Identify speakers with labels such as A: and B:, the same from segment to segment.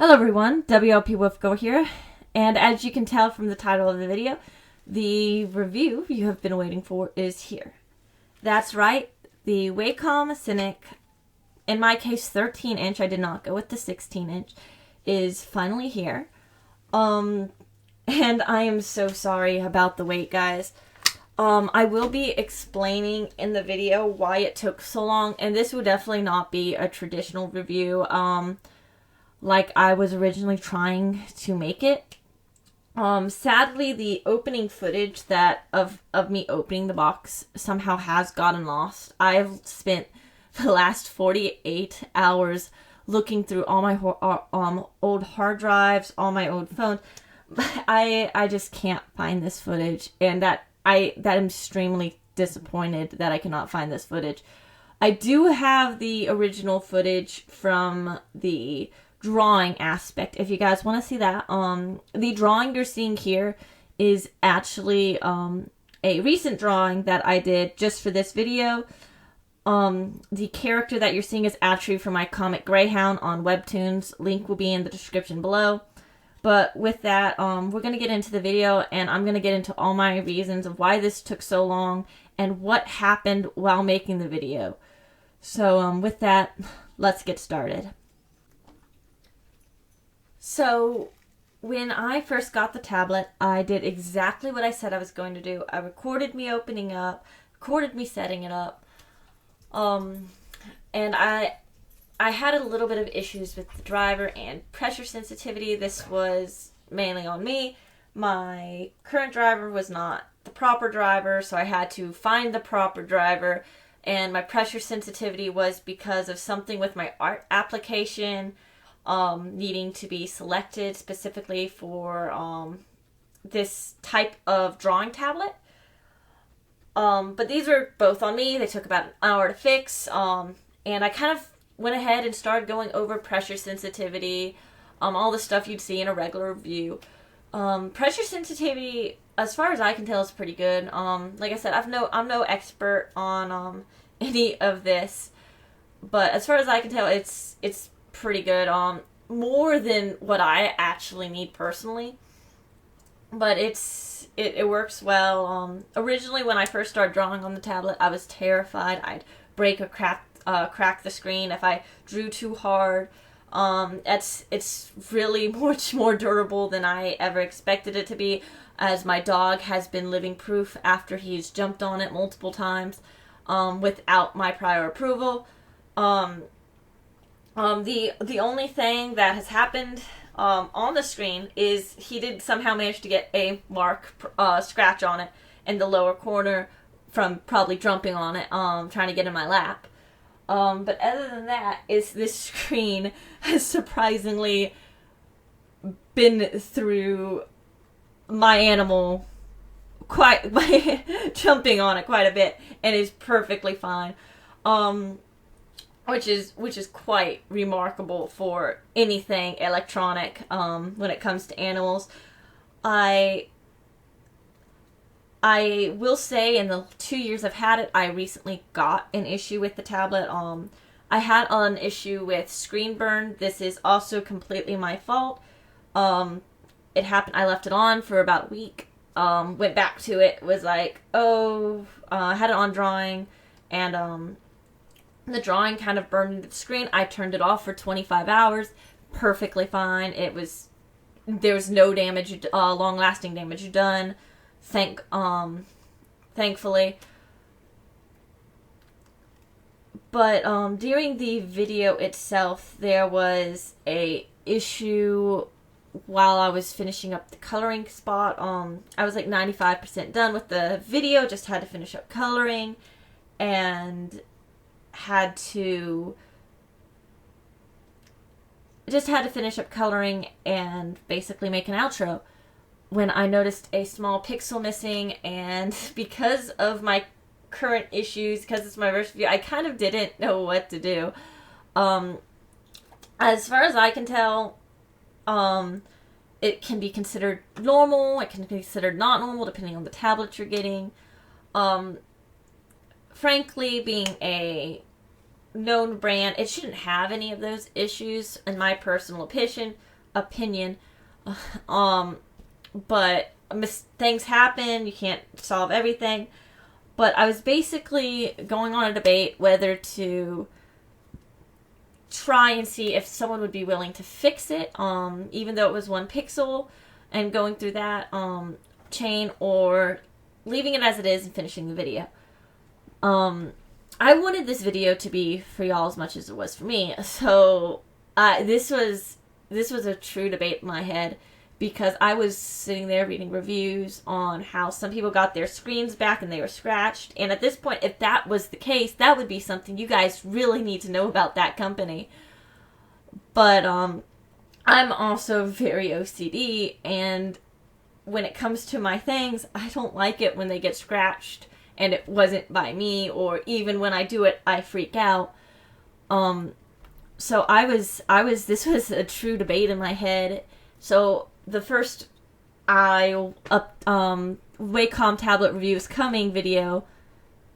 A: Hello everyone, WLP Wolfgirl here, and as you can tell from the title of the video, the review you have been waiting for is here. That's right, the Wacom Cintiq, in my case 13-inch, I did not go with the 16-inch, is finally here. And I am so sorry about the wait, guys. I will be explaining in the video why it took so long, and this will definitely not be a traditional review, like I was originally trying to make it. Sadly, the opening footage of me opening the box somehow has gotten lost. I've spent the last 48 hours looking through all my old hard drives, all my old phones. I just can't find this footage, and that I'm extremely disappointed that I cannot find this footage. I do have the original footage from the drawing aspect, if you guys want to see that. The drawing you're seeing here is actually a recent drawing that I did just for this video. The character that you're seeing is actually from my comic Greyhound on Webtoons. Link will be in the description below. But with that, we're going to get into the video, and I'm going to get into all my reasons of why this took so long and what happened while making the video. So with that, let's get started. So, when I first got the tablet, I did exactly what I said I was going to do. I recorded me opening up, recorded me setting it up, and I had a little bit of issues with the driver and pressure sensitivity. This was mainly on me. My current driver was not the proper driver, so I had to find the proper driver, and my pressure sensitivity was because of something with my art application, needing to be selected specifically for this type of drawing tablet. But these were both on me. They took about an hour to fix, and I kind of went ahead and started going over pressure sensitivity, all the stuff you'd see in a regular review. Pressure sensitivity, as far as I can tell, is pretty good. Like I said, I'm no expert on any of this, but as far as I can tell, it's pretty good, more than what I actually need personally, but it works well. Originally when I first started drawing on the tablet, I was terrified I'd break or crack the screen if I drew too hard. It's really much more durable than I ever expected it to be, as my dog has been living proof after he's jumped on it multiple times without my prior approval. The only thing that has happened on the screen is he did somehow manage to get a scratch on it in the lower corner from probably jumping on it, trying to get in my lap. But other than that, this screen has surprisingly been through my animal jumping on it quite a bit, and is perfectly fine. Which is quite remarkable for anything electronic when it comes to animals. I will say, in the 2 years I've had it, I recently got an issue with the tablet. I had an issue with screen burn. This is also completely my fault. It happened. I left it on for about a week. Went back to it. Was like, I had it on drawing, and the drawing kind of burned into the screen. I turned it off for 25 hours. Perfectly fine. There was no damage, long-lasting damage done. Thankfully. But during the video itself, there was a issue while I was finishing up the coloring spot. I was like 95% done with the video. Just had to finish up coloring, and had to finish up coloring and basically make an outro when I noticed a small pixel missing. And because of my current issues, because it's my first video, I kind of didn't know what to do. As far as I can tell, it can be considered normal, it can be considered not normal depending on the tablet you're getting. Frankly, being a known brand, it shouldn't have any of those issues, in my personal opinion. opinion. But things happen. You can't solve everything. But I was basically going on a debate whether to try and see if someone would be willing to fix it, even though it was 1 pixel, and going through that chain, or leaving it as it is and finishing the video. I wanted this video to be for y'all as much as it was for me, so this was a true debate in my head, because I was sitting there reading reviews on how some people got their screens back and they were scratched, and at this point, if that was the case, that would be something you guys really need to know about that company. But I'm also very OCD, and when it comes to my things, I don't like it when they get scratched and it wasn't by me, or even when I do it, I freak out. So this was a true debate in my head. So the first Wacom tablet reviews coming video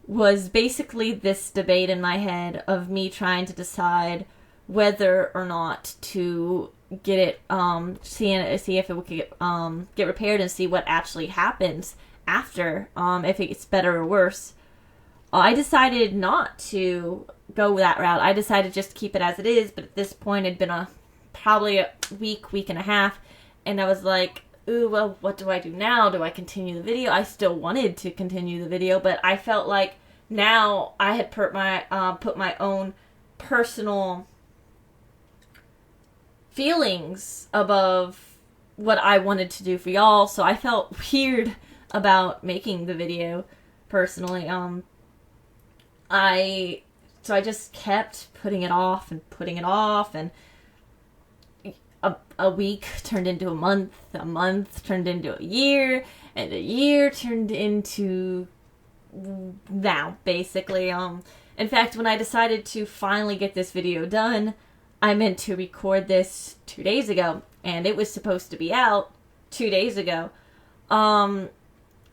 A: was basically this debate in my head of me trying to decide whether or not to get it, see if it would get repaired and see what actually happens after, if it gets better or worse. I decided not to go that route. I decided just to keep it as it is, but at this point it had been probably a week and a half, and I was like, ooh, well, what do I do now? Do I continue the video? I still wanted to continue the video, but I felt like now I had put my own personal feelings above what I wanted to do for y'all, so I felt weird about making the video personally. I just kept putting it off, and a week turned into a month turned into a year, and a year turned into now, basically. In fact, when I decided to finally get this video done, I meant to record this 2 days ago, and it was supposed to be out 2 days ago.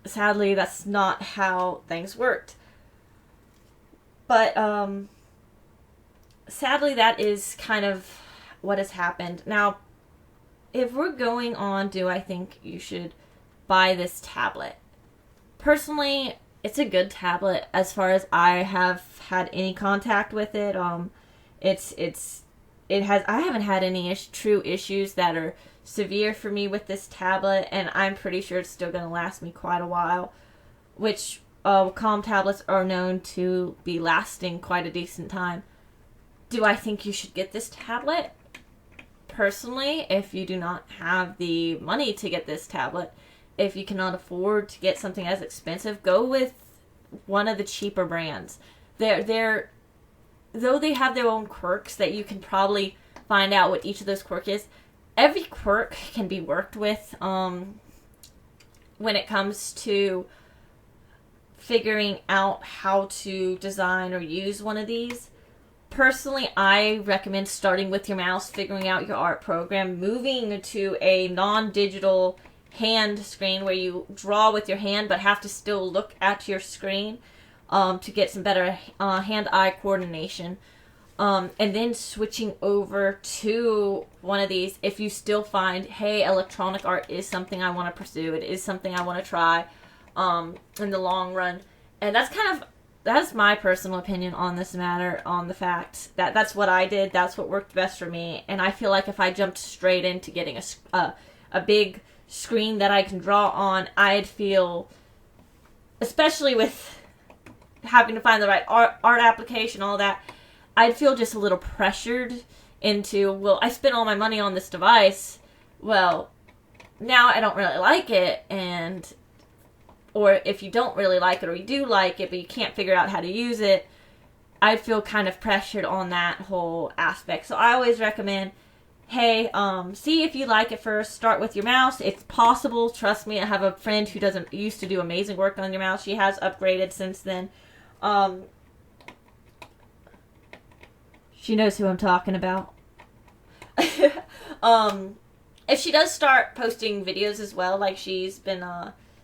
A: Sadly, that's not how things worked. But, sadly, that is kind of what has happened. Now, if we're going on, do I think you should buy this tablet? Personally, it's a good tablet as far as I have had any contact with it. I haven't had any true issues that are severe for me with this tablet, and I'm pretty sure it's still going to last me quite a while, which Wacom tablets are known to be lasting quite a decent time. Do I think you should get this tablet? Personally, if you do not have the money to get this tablet, if you cannot afford to get something as expensive, go with one of the cheaper brands. Though they have their own quirks that you can probably find out what each of those quirks is, every quirk can be worked with when it comes to figuring out how to design or use one of these. Personally, I recommend starting with your mouse, figuring out your art program, moving to a non-digital hand screen where you draw with your hand but have to still look at your screen to get some better hand-eye coordination. And then switching over to one of these if you still find, hey, electronic art is something I want to pursue. It is something I want to try in the long run. And that's my personal opinion on this matter, on the fact that that's what I did. That's what worked best for me. And I feel like if I jumped straight into getting a big screen that I can draw on, I'd feel, especially with having to find the right art application, all that, I'd feel just a little pressured into, well, I spent all my money on this device, well, now I don't really like it, or if you don't really like it, or you do like it, but you can't figure out how to use it, I'd feel kind of pressured on that whole aspect. So I always recommend, hey, see if you like it first. Start with your mouse. It's possible. Trust me, I have a friend who used to do amazing work on your mouse. She has upgraded since then. She knows who I'm talking about. If she does start posting videos as well, like she's been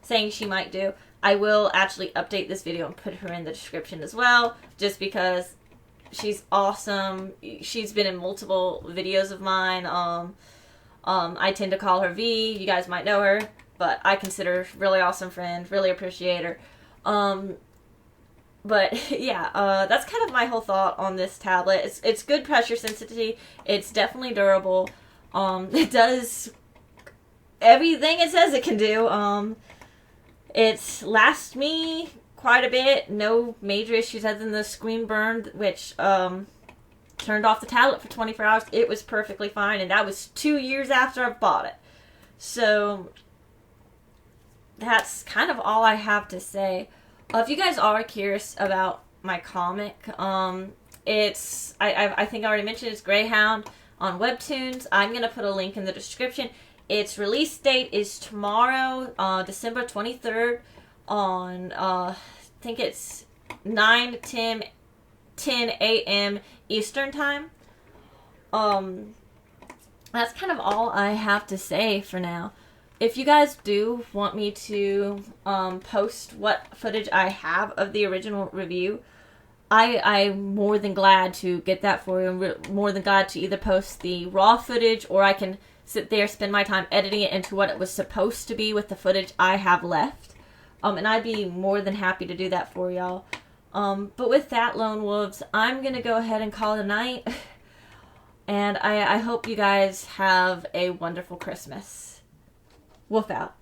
A: saying she might do, I will actually update this video and put her in the description as well, just because she's awesome. She's been in multiple videos of mine. I tend to call her V. You guys might know her, but I consider her a really awesome friend. Really appreciate her. But yeah, that's kind of my whole thought on this tablet. It's good pressure sensitivity. It's definitely durable. It does everything it says it can do. It lasts me quite a bit. No major issues other than the screen burn, which turned off the tablet for 24 hours. It was perfectly fine, and that was 2 years after I bought it. So that's kind of all I have to say. If you guys are curious about my comic, I think I already mentioned it's Greyhound on Webtoons. I'm going to put a link in the description. Its release date is tomorrow, December 23rd on, I think it's 10 a.m. Eastern Time. That's kind of all I have to say for now. If you guys do want me to post what footage I have of the original review, I'm more than glad to get that for you. I'm more than glad to either post the raw footage, or I can sit there, spend my time editing it into what it was supposed to be with the footage I have left. And I'd be more than happy to do that for y'all. But with that, Lone Wolves, I'm going to go ahead and call it a night. And I hope you guys have a wonderful Christmas. Wolf out.